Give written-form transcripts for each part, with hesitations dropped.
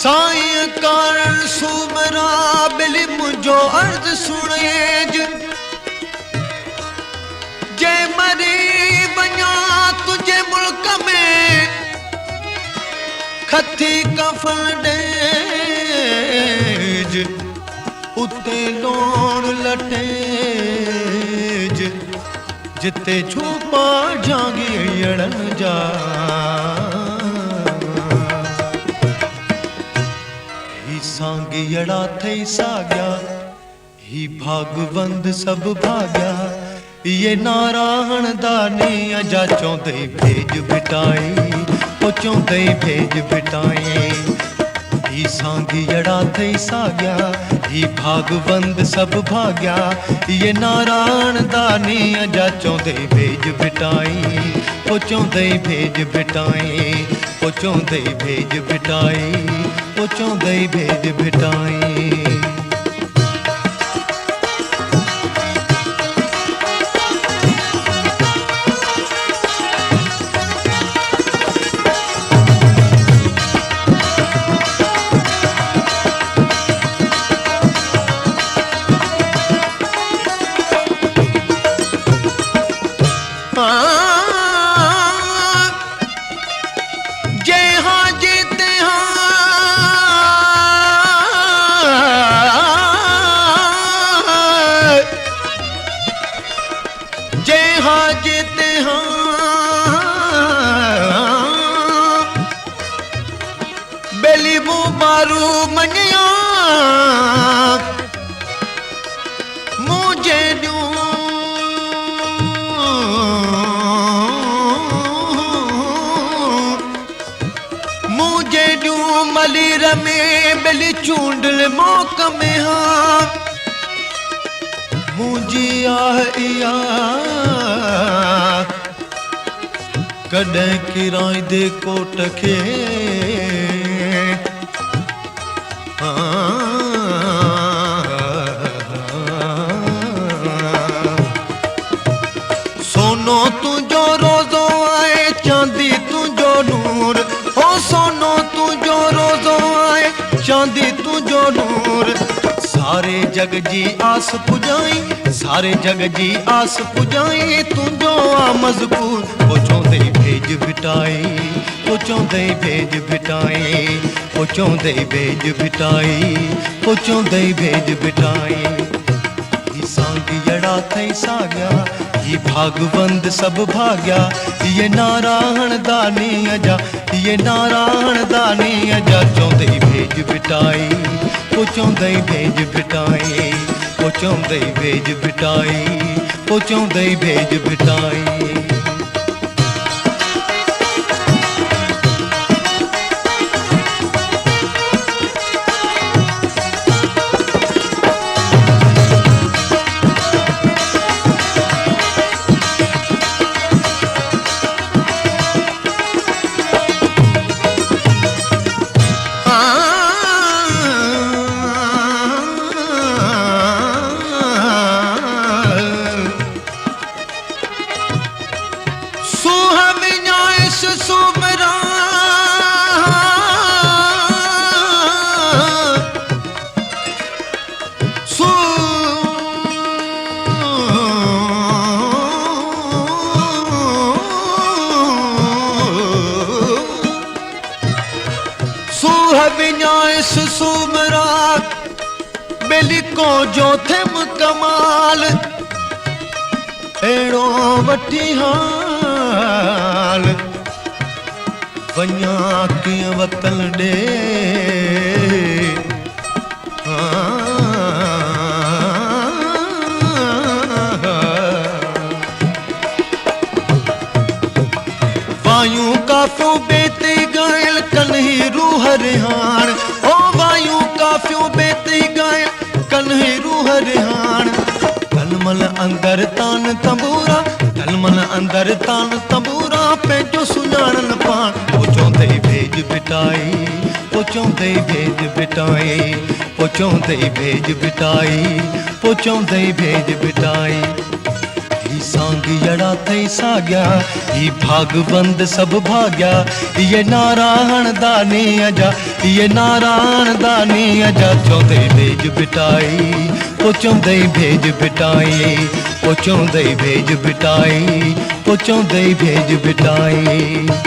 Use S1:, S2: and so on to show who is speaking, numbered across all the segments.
S1: साईं कारण सुमरा बिली मुझो अर्ज सुनेज जे मरी वञा तुझे मुल्क में खती कफन डेज उते लोण लटेज जिते छुपा जांगीड़न जा सांगियड़ा थई साग्या ही भागवंद सब भाग्या ये नारायण दानी अजा चौंदे भेज बिटाई ओ चौंदे भेज बिटाई ही सांगियड़ा थई साग्या ही भागवंद सब भाग्या ये नारायण दानी अजा चौंदे भेज बिटाई ओ चौंदे भेज बिटाई ओ चौंदे भेज बिटाई ओ चौंदे भेज बिटाई बेली वो मारू मनिया मुझे ड्यू मलीर में बेली चूंडल मौक में हाँ मुझी आया कॾहिं किराए दे कोट खे सोनो तुझो रोज़ो आए चांदी तुझो नूर हो सोनो तुझो रोज़ो आए चांदी तुझो नूर सारे जग जी आस पुजाई सारे जग जी आस पुजाई तुझो आ मजबूर वो चौंदे भेज बिटाई वो चौंदे भेज बिटाई वो चौंदे भेज बिटाई वो चौंदे भेज बिटाई सांगियड़ा थई साग्या ये भागवंद सब भाग्या ये नारायण दानी अजा ये नारायण दानी अजा चौंदे भेज बिटाई वो चौंदे भेज बिटाई वो चौंदे भेज बिटाई वो चौंदे भेज बिटाई सुमरात बेली को जो थेम कमाल एड़ो वठी हाल वञा कीअं वतन ॾे वायूं काफ़ियूं बेते ॻाइल कन्ही रूह रिहाण ओ वायूं काफ़ियूं बेते ॻाइल कन्ही रूह रिहाण तलमल अंदर तान तंबूरा तलमल अंदर तान तंबूरा पंहिंजो सुञाणन पाण पोचौंदे भेज बिटाए पोचौंदे भेज बिटाई पोचौंदे भेज बिटाई ही सांग यड़ा थई साग्या ही भागवंद सब भाग्या ये नारायण दानी अजा ये नारायण दानी अजा चौंदे भेज बिटाई पोचौंदे भेज बिटाई पोचौंदे भेज बिटाई पोचौंदे भेज बिटाई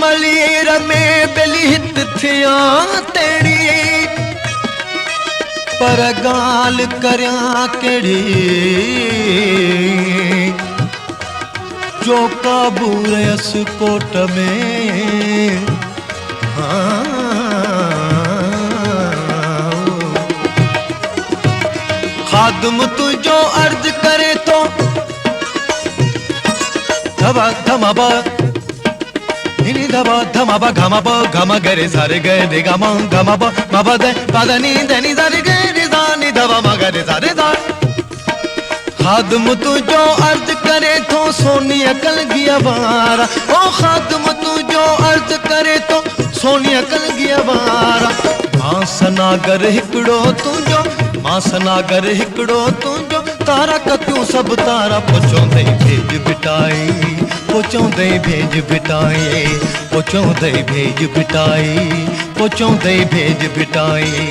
S1: मलीर में बिलित थिया तेरी पर गाल करया केड़ी जो काबूर अस कोट में खादम तुझो अर्ज करे तो धबा धमाबा निनी धबा धमाबा घमाबा घमा गरे सारे गए रे गमा घमाबा माबा दे पादा नी दनी सारे गए रे दानी धबा मगरे सारे दा खादम तुझो अर्ज करे तो सोनी अकल गिया बारा ओ खादम तुझो अर्ज करे तो सोनी अकल गिया बारा मां सनागर हिकड़ो तुझो मां सनागर हिकड़ो तुझो तारा कत्यूं सब तारा पोचौंदे भेज बिटाई पोचौंदे भेज बिटाई पोचौंदे भेज बिटाई पोचौंदे भेज बिटाई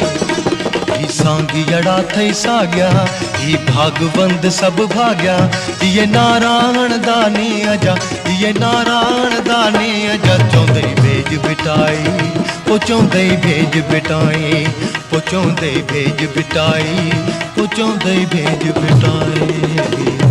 S1: ही सांग यड़ा थई साग्या ही भागवंद सब भाग्या ये नारायण दानी अजा ये नारायण दानी अजा चौंदे भेज बिटाई पोचौंदे भेज बिटाई पोचौंदे भेज बिटाई पोचौंदे भेज बिटाई